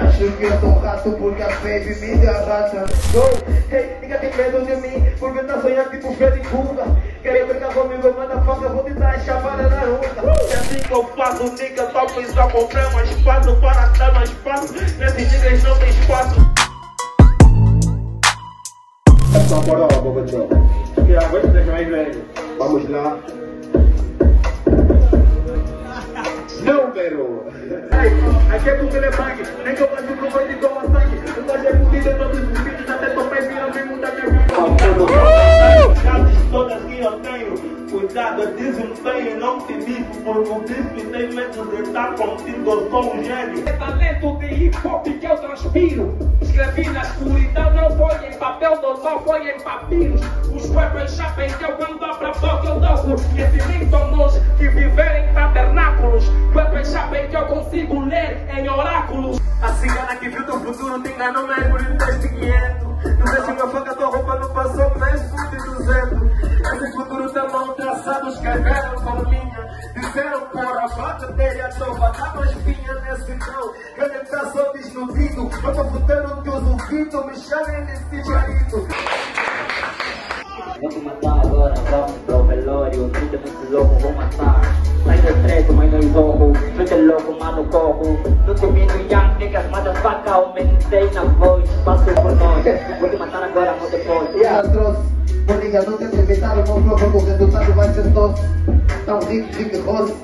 Acho que eu sou um rato porque a baby me deu a raça. Hey, ninguém tem medo de mim, porque tá sonhando tipo Freddy Krueger. Querem brincar comigo, manda faca, vou te dar a chapada na rua. É assim que eu faço, nigga, topo e só comprei mais espaço para dar mais espaço. Nesses niggas não tem espaço. Essa moral, bobadão. Que a voz deixa mais velho. Vamos lá. Número. Aqui é do telebank, nem que eu faço pro banho de toma sangue. Eu gostei fudida em todos os vídeos, até tomei vira mesmo da minha vida. As todas que eu tenho. Cuidado, é desempenho, não te digo, por motivo tem medo de estar contigo, eu sou um gênio. É talento de hip hop que eu transpiro. Escrevi na escuridão, não foi em papel normal, foi em papiros. Os rappers sabem que eu quando abro a boca eu dou. Esse lindos que viver em tabernáculos. Rappers sabem que eu consigo ler em oráculos. A cigana que viu teu futuro te enganou mais por um teste 500. Não deixa uma faca, tua roupa não passou mais de 200. Esse futuro tá mal traçado, escreveram com linha. Disseram por a vaca dele a trova, dava espinha nesse não. Ele tá só desnudido, eu tô botando teus ouvidos, me chamem nesse jarito. Vamos matar agora, vamos pro velório. Tudo muito louco, vou matar. Sai do treto, mas não zorro. Muito louco, mano, corro. No domingo, young niggas, motherfucker, aumentei na voz. Passo por nós, vou te matar agora, não depois. E atroz, por liga, não te apresentaram, não flow, porque o resultado vai ser tosse. Tão rico, rosto,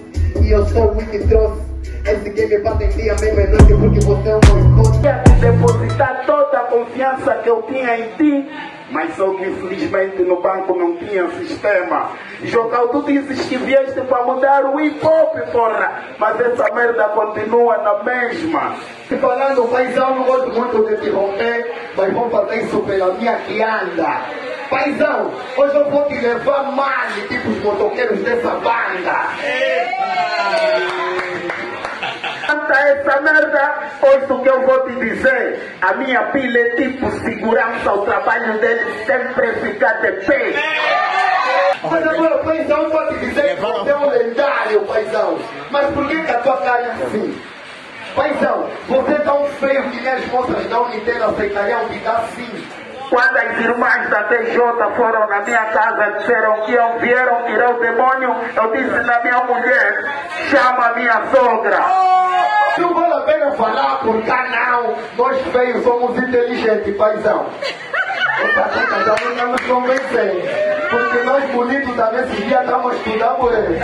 e eu sou muito troço. Esse game bate em dia, mesmo é noite, porque você é um boicote. Depositar toda a confiança que eu tinha em ti, mas só que infelizmente no banco não tinha sistema. Jogar, tu dizes que vieste para mudar o hip hop, porra, mas essa merda continua na mesma. Falando, paizão, não gosto muito de te romper, mas vamos fazer isso pela minha que anda. Paizão, hoje eu vou te levar mal, tipo os motoqueiros dessa banda. Essa merda, ouça o que eu vou te dizer. A minha pilha é tipo segurança, o trabalho dele sempre fica de pé. Mas agora, paizão, eu vou te dizer que você é um lendário, paizão. Mas por que a tua cara é assim? Paizão, você é tão feio que nem as moças da Unitel aceitariam te dar sim. Quando as irmãs da TJ foram na minha casa, disseram que vieram tirar o demônio, eu disse na minha mulher, chama a minha sogra. Não vale a pena falar por canal, nós feios somos inteligentes, paizão. Essa coisa já não nos convencendo, porque nós bonitos da nesse dia estamos estudando ele.